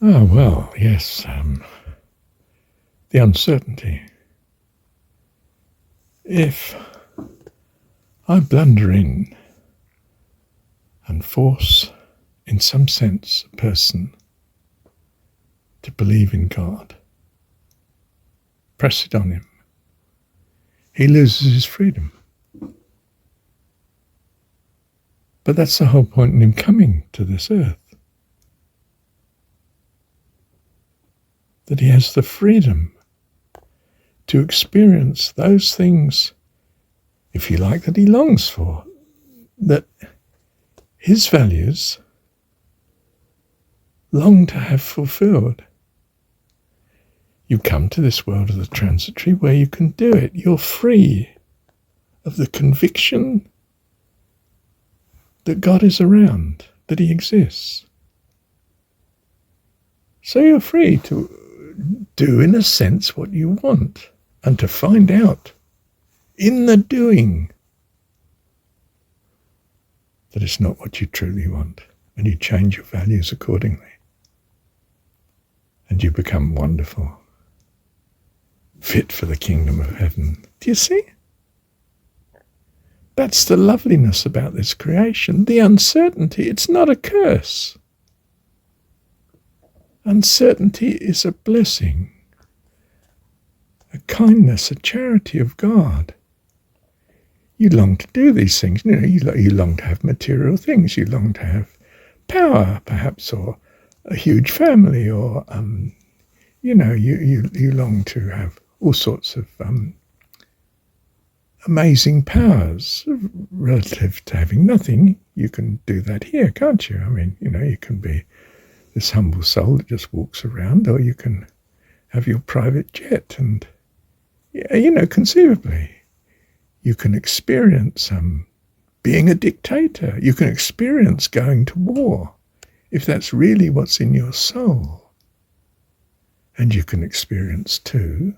Oh, well, yes. The uncertainty. If I blunder in and force, in some sense, a person to believe in God, press it on him, he loses his freedom. But that's the whole point in him coming to this earth. That he has the freedom to experience those things, if you like, that he longs for, that his values long to have fulfilled. You come to this world of the transitory where you can do it. You're free of the conviction that God is around, that he exists. So you're free to do, in a sense, what you want, and to find out in the doing that it's not what you truly want, and you change your values accordingly, and you become wonderful, fit for the kingdom of heaven. Do you see? That's the loveliness about this creation. The uncertainty, it's not a curse. Uncertainty is a blessing, a kindness, a charity of God. You long to do these things. You long to have material things. You long to have power, perhaps, or a huge family, or you long to have all sorts of amazing powers relative to having nothing. You can do that here, can't you? I mean, you can be this humble soul that just walks around, or you can have your private jet, and conceivably you can experience being a dictator. You can experience going to war, if that's really what's in your soul. And you can experience too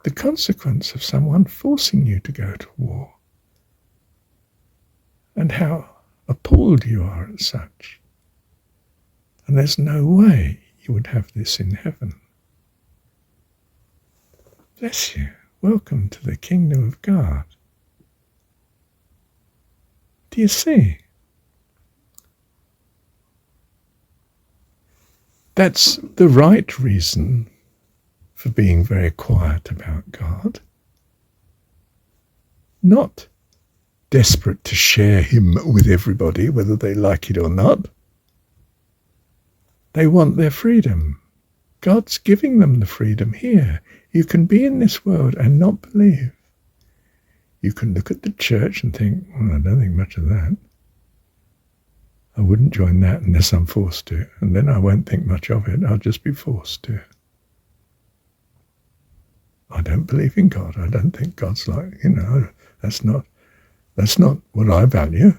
the consequence of someone forcing you to go to war, and how appalled you are at such. And there's no way you would have this in heaven. Bless you. Welcome to the kingdom of God. Do you see? That's the right reason for being very quiet about God. Not desperate to share him with everybody, whether they like it or not. They want their freedom. God's giving them the freedom here. You can be in this world and not believe. You can look at the church and think, well, I don't think much of that. I wouldn't join that unless I'm forced to. And then I won't think much of it. I'll just be forced to. I don't believe in God. I don't think God's like, that's not what I value.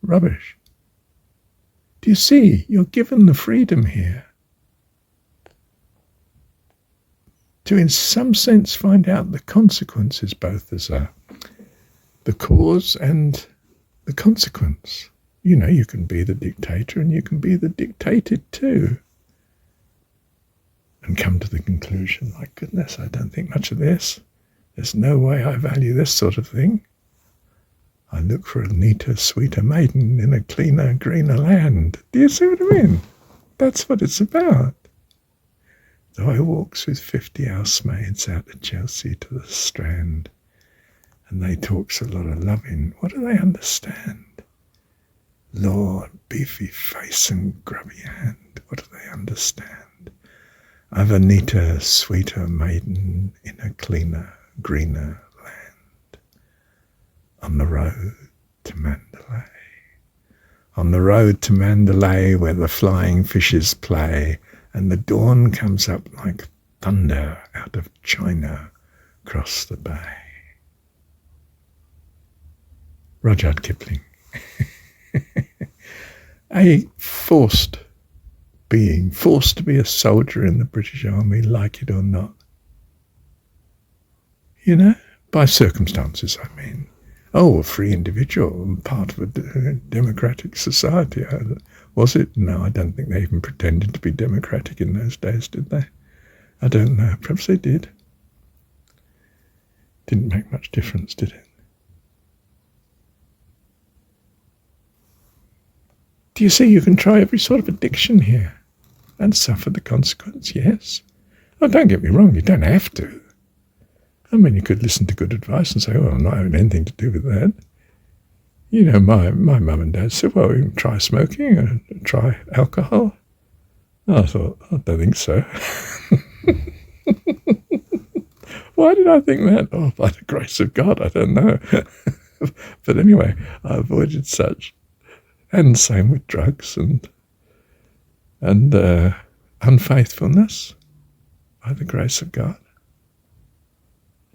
Rubbish. Do you see? You're given the freedom here to, in some sense, find out the consequences, both as the cause and the consequence. You can be the dictator and you can be the dictated too. And come to the conclusion, my goodness, I don't think much of this. There's no way I value this sort of thing. I look for a neater, sweeter maiden in a cleaner, greener land. Do you see what I mean? That's what it's about. Though I walks with 50 housemaids out of Chelsea to the Strand, and they talks a lot of loving, what do they understand? Lord, beefy face and grubby hand, what do they understand? I've a neater, sweeter maiden in a cleaner, greener land. On the road to Mandalay. On the road to Mandalay, where the flying fishes play, and the dawn comes up like thunder out of China across the bay. Rudyard Kipling. A forced being, forced to be a soldier in the British Army, like it or not. By circumstances, I mean. Oh, a free individual, part of a democratic society. Was it? No, I don't think they even pretended to be democratic in those days, did they? I don't know. Perhaps they did. Didn't make much difference, did it? Do you see, you can try every sort of addiction here and suffer the consequence, yes. Oh, don't get me wrong, you don't have to. I mean, you could listen to good advice and say, oh, I'm not having anything to do with that. You know, my mum and dad said, well, you can try smoking and try alcohol. I thought, I don't think so. Why did I think that? Oh, by the grace of God, I don't know. But anyway, I avoided such. And same with drugs and unfaithfulness, by the grace of God.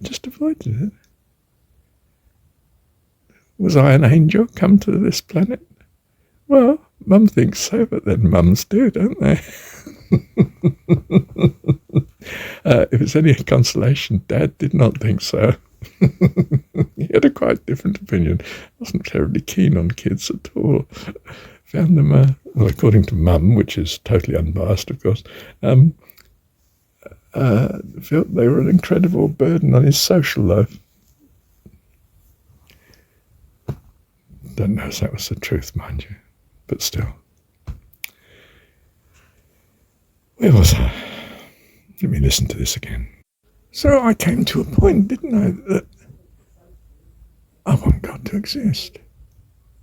Just avoided it. Was I an angel come to this planet? Well, Mum thinks so, but then mums do, don't they? If it's any consolation, Dad did not think so. He had a quite different opinion. Wasn't terribly keen on kids at all. Found them, well, according to Mum, which is totally unbiased, of course, felt they were an incredible burden on his social life. Don't know if that was the truth, mind you, but still. Where was I? Let me listen to this again. So I came to a point, didn't I, that I want God to exist.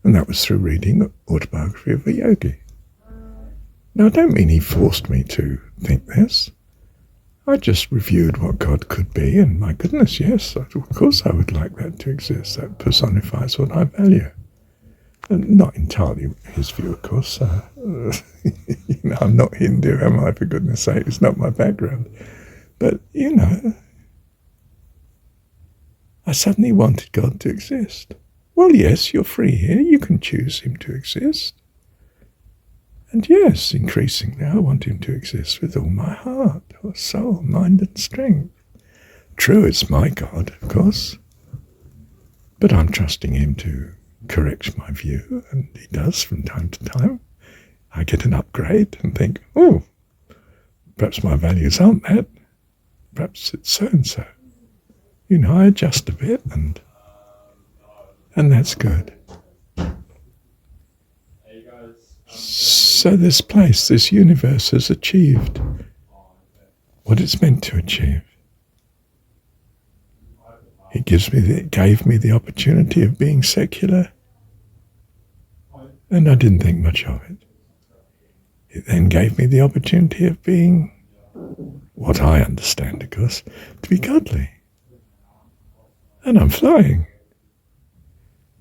And that was through reading Autobiography of a Yogi. Now, I don't mean he forced me to think this. I just reviewed what God could be, and my goodness, yes, of course I would like that to exist. That personifies what I value. And not entirely his view, of course. You know, I'm not Hindu, am I, for goodness sake? It's not my background. But, you know, I suddenly wanted God to exist. Well, yes, you're free here. You can choose him to exist. And yes, increasingly, I want him to exist with all my heart, or soul, mind and strength. True, it's my God, of course. But I'm trusting him to correct my view, and he does from time to time. I get an upgrade and think, oh, perhaps my values aren't that. Perhaps it's so-and-so. You know, I adjust a bit, and that's good. So this place, this universe has achieved what it's meant to achieve. It gave me the opportunity of being secular, and I didn't think much of it. It then gave me the opportunity of being, what I understand, of course, to be godly. And I'm flying.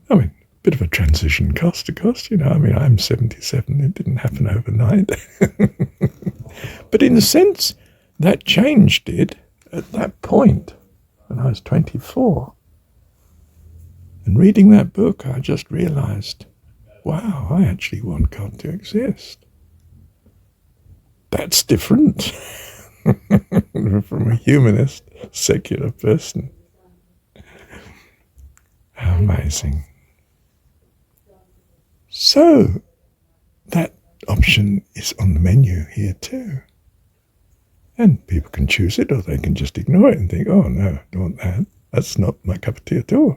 I mean, a bit of a transition cost, of course, you know. I mean, I'm 77. It didn't happen overnight. But in a sense, that change did at that point when I was 24. And reading that book, I just realized, wow, I actually want God to exist. That's different from a humanist, secular person. How amazing. So, that option is on the menu here too. And people can choose it, or they can just ignore it and think, oh no, I don't want that. That's not my cup of tea at all.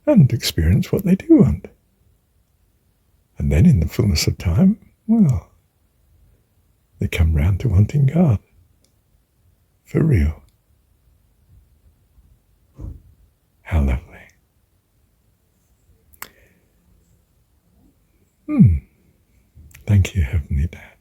And experience what they do want. And then in the fullness of time, well, they come round to wanting God. For real. How lovely. Thank you, Heavenly Dad.